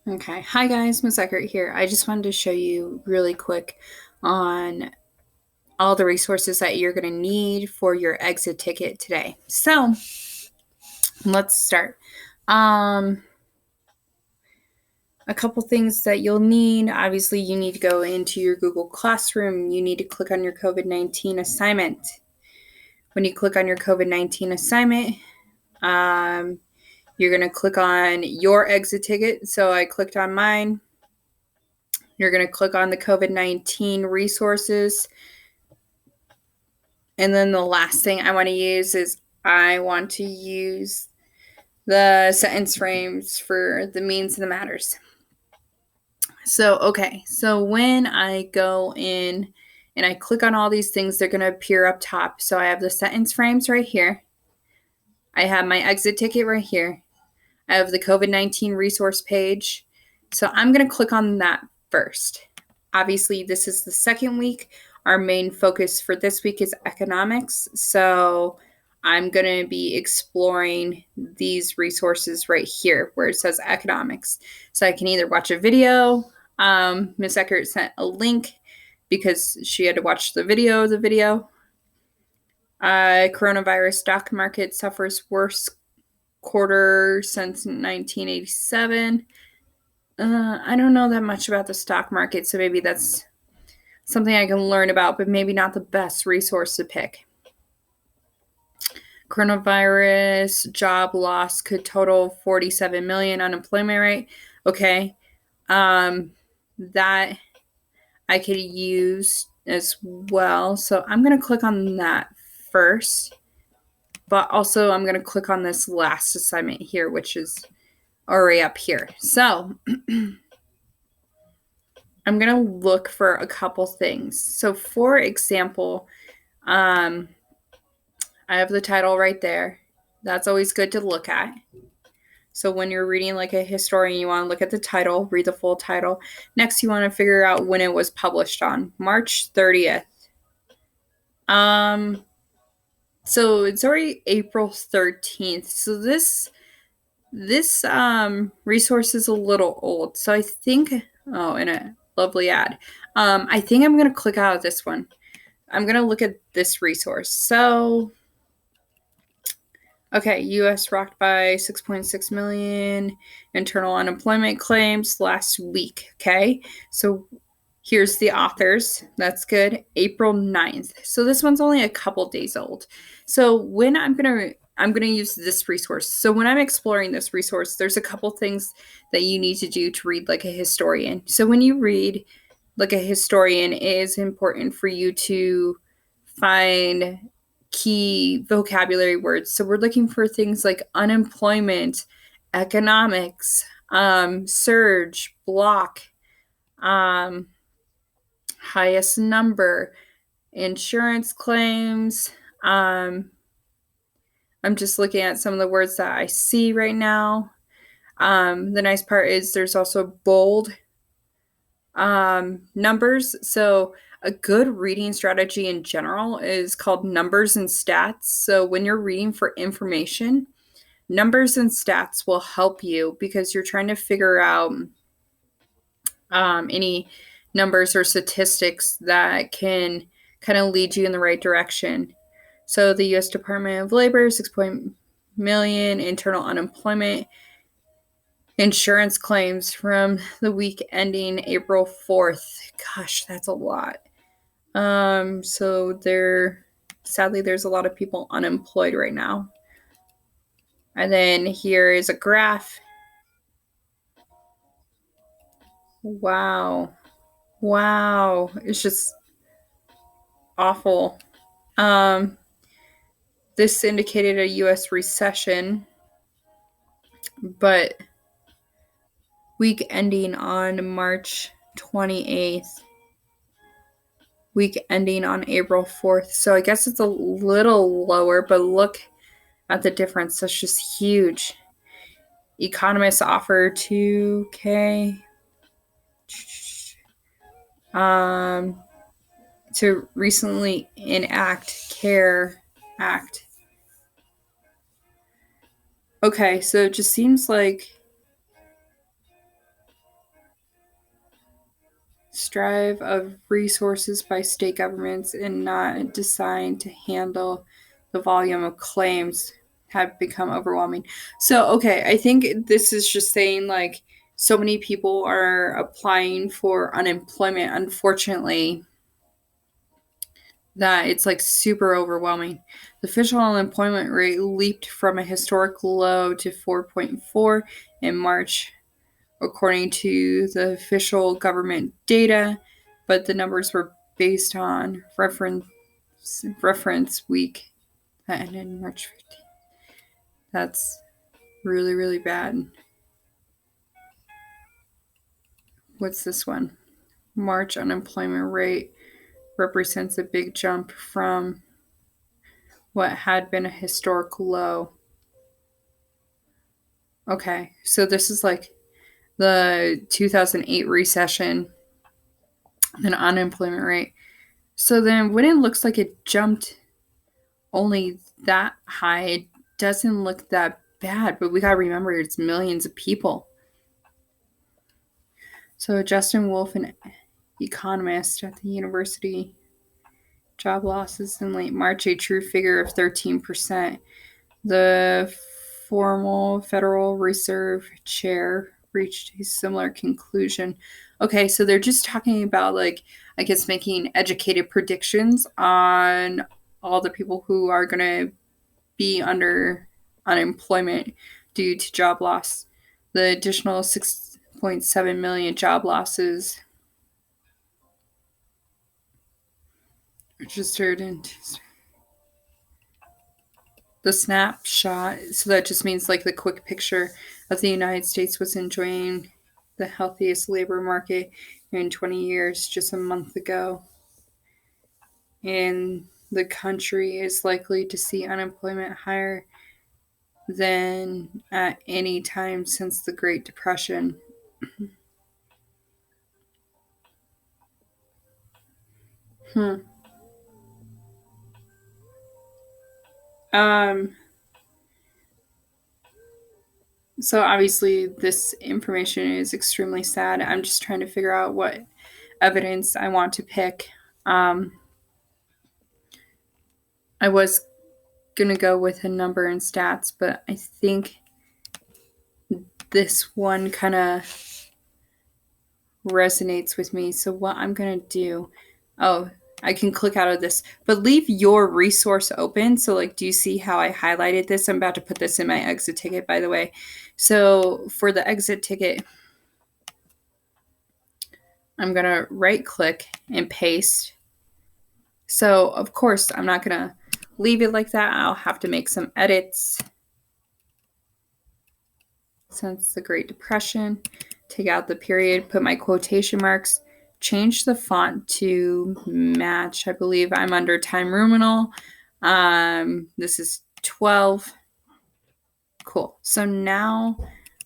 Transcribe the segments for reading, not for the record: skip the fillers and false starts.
Okay. Hi guys, Ms. Eckert here. I just wanted to show you really quick on all the resources that you're going to need for your exit ticket today. So let's start. A couple things that you'll need. Obviously, you need to go into your Google Classroom. You need to click on your COVID-19 assignment. When you click on your COVID-19 assignment, you're going to click on your exit ticket. So I clicked on mine. You're going to click on the COVID-19 resources. And then the last thing I want to use is I want to use the sentence frames for the means and the matters. So when I go in and I click on all these things, they're going to appear up top. So I have the sentence frames right here. I have my exit ticket right here. I have the COVID-19 resource page. So I'm going to click on that first. Obviously, this is the second week. Our main focus for this week is economics. So I'm going to be exploring these resources right here where it says economics. So I can either watch a video. Ms. Eckert sent a link because she had to watch the video of the video. Coronavirus stock market suffers worst quarter since 1987. I don't know that much about the stock market, so maybe that's something I can learn about, but maybe not the best resource to pick. Coronavirus job loss could total 47 million unemployment rate. Okay. That I could use as well. So I'm going to click on that first, but also I'm going to click on this last assignment here, which is already up here. So I'm going to look for a couple things. So for example, I have the title right there. That's always good to look at. So when you're reading like a historian, you want to look at the title, read the full title. Next, you want to figure out when it was published on March 30th. So it's already April 13th. So this resource is a little old. So I think, and a lovely ad. I think I'm going to click out of this one. I'm going to look at this resource. So, okay, U.S. rocked by 6.6 million internal unemployment claims last week. Okay, so here's the authors. That's good. April 9th. So this one's only a couple days old. So when I'm going to use this resource. So when I'm exploring this resource, there's a couple things that you need to do to read like a historian. So when you read like a historian, it is important for you to find key vocabulary words. So we're looking for things like unemployment, economics, surge, block, highest number, insurance claims. I'm just looking at some of the words that I see right now. The nice part is there's also bold numbers. So a good reading strategy in general is called numbers and stats. So when you're reading for information, numbers and stats will help you because you're trying to figure out any numbers or statistics that can kind of lead you in the right direction. So the U.S. Department of Labor, 6 million internal unemployment insurance claims from the week ending April 4th. Gosh, that's a lot. So sadly, there's a lot of people unemployed right now. And then here is a graph. Wow. It's just awful. This indicated a U.S. recession, but week ending on March 28th, week ending on April 4th. So I guess it's a little lower, but look at the difference. That's just huge. Economists offer 2K to recently enact CARE Act. Okay, so it just seems like strive of resources by state governments and not designed to handle the volume of claims have become overwhelming. So, okay, I think this is just saying like so many people are applying for unemployment, unfortunately, that it's like super overwhelming. The official unemployment rate leaped from a historic low to 4.4 in March, according to the official government data, but the numbers were based on reference week that ended March 15th. That's really, really bad. What's this one? March unemployment rate represents a big jump from what had been a historic low. Okay, so this is like the 2008 recession and unemployment rate. So then when it looks like it jumped only that high, it doesn't look that bad, but we got to remember it's millions of people. So Justin Wolf, an economist at the university, job losses in late March, a true figure of 13%. The formal Federal Reserve chair reached a similar conclusion. Okay, so they're just talking about, like, I guess making educated predictions on all the people who are going to be under unemployment due to job loss. The additional 6.7 million job losses registered in the snapshot. So that just means like the quick picture of the United States was enjoying the healthiest labor market in 20 years just a month ago. And the country is likely to see unemployment higher than at any time since the Great Depression. So obviously this information is extremely sad. I'm just trying to figure out what evidence I want to pick. I was gonna go with a number and stats, but I think this one kind of resonates with me. So what I'm gonna do, I can click out of this, but leave your resource open. So like, do you see how I highlighted this? I'm about to put this in my exit ticket, by the way. So for the exit ticket, I'm gonna right click and paste. So of course, I'm not gonna leave it like that. I'll have to make some edits. Since the Great Depression, take out the period, put my quotation marks, change the font to match. I believe I'm under Time Ruminal. This is 12. Cool. So now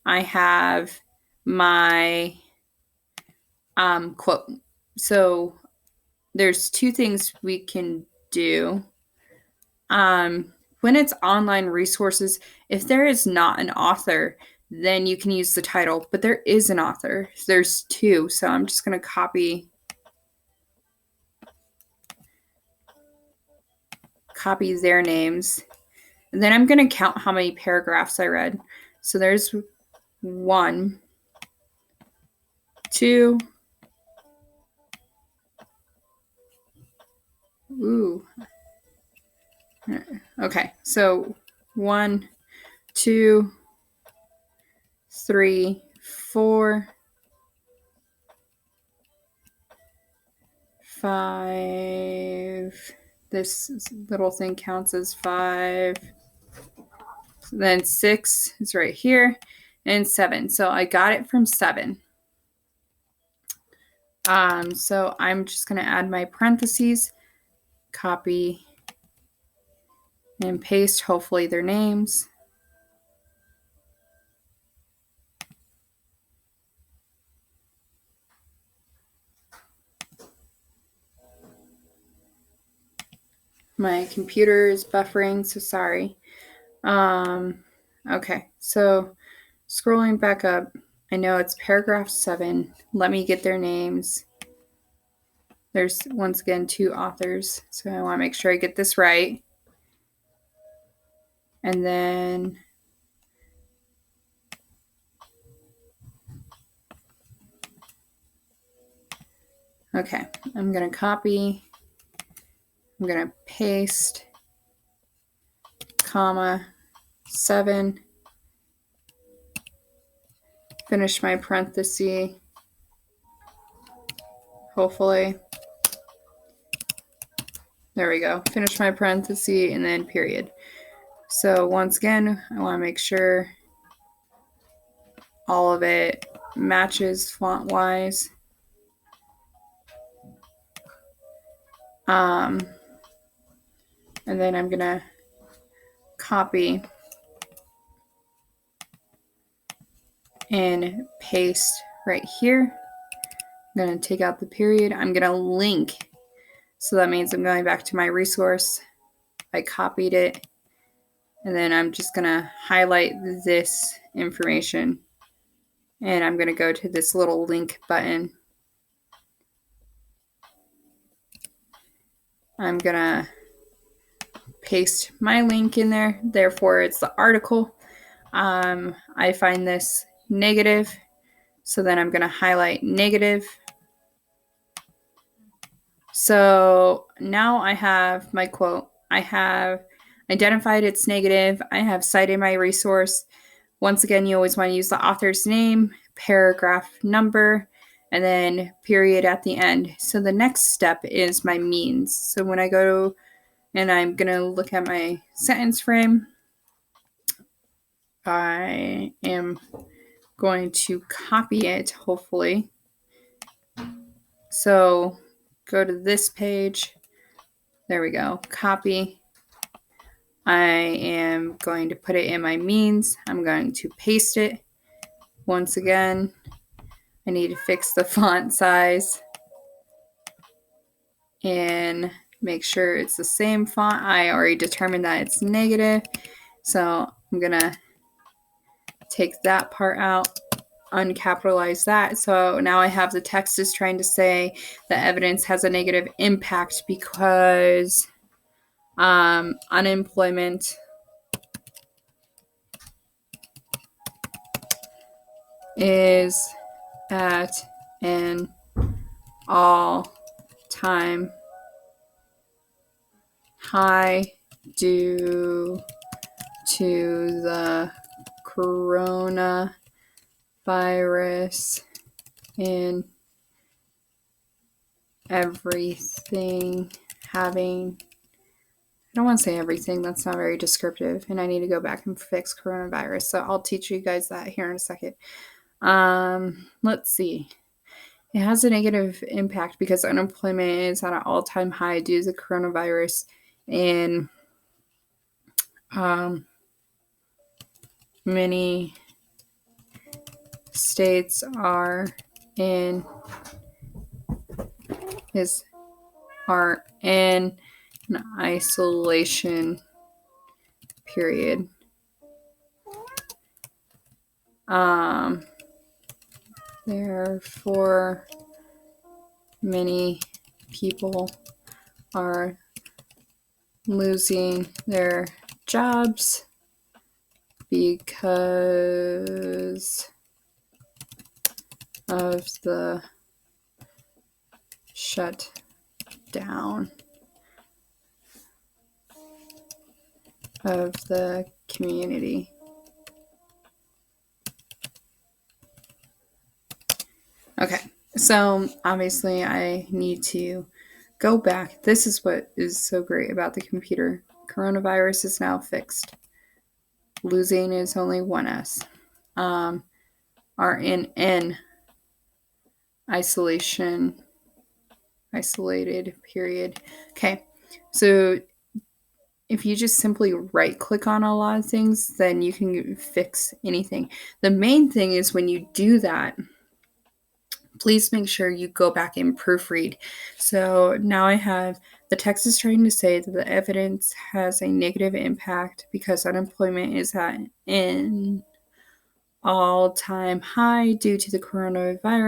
I have my quote. So there's two things we can do. When it's online resources, if there is not an author, then you can use the title, but there is an author. There's two, so I'm just going to copy their names. And then I'm going to count how many paragraphs I read. So there's 1, 2, okay, so 1, 2, 3, 4, 5. This little thing counts as 5. Then 6 is right here, and 7. So I got it from 7. So I'm just going to add my parentheses, copy and paste, hopefully their names. My computer is buffering, so sorry. Okay, so scrolling back up, I know it's paragraph 7. Let me get their names. there's once again 2 authors. So I want to make sure I get this right. And then okay, I'm going to copy, I'm going to paste, comma, 7, finish my parenthesis, hopefully. There we go, finish my parenthesis, and then period. So once again, I want to make sure all of it matches font-wise. And then I'm going to copy and paste right here. I'm going to take out the period. I'm going to link. So that means I'm going back to my resource. I copied it. And then I'm just going to highlight this information. And I'm going to go to this little link button. I'm going to paste my link in there. Therefore, it's the article. I find this negative. So then I'm going to highlight negative. So now I have my quote. I have identified it's negative. I have cited my resource. Once again, you always want to use the author's name, paragraph number, and then period at the end. So the next step is my means. So when I go and I'm going to look at my sentence frame, I am going to copy it, hopefully. So go to this page. There we go. Copy. I am going to put it in my means. I'm going to paste it. Once again, I need to fix the font size and make sure it's the same font. I already determined that it's negative. So I'm going to take that part out, uncapitalize that. So now I have the text is trying to say the evidence has a negative impact because unemployment is at an all-time high due to the coronavirus and everything having, I don't want to say everything, that's not very descriptive, and I need to go back and fix coronavirus, so I'll teach you guys that here in a second. Let's see. It has a negative impact because unemployment is at an all-time high due to the coronavirus, and many states are in an isolation period. Therefore, many people are losing their jobs because of the shutdown of the community. Okay, so obviously I need to go back. This is what is so great about the computer. Coronavirus is now fixed. Losing is only one S. Are in an isolated period. Okay, so if you just simply right click on a lot of things, then you can fix anything. The main thing is when you do that, please make sure you go back and proofread. So now I have the text is trying to say that the evidence has a negative impact because unemployment is at an all-time high due to the coronavirus.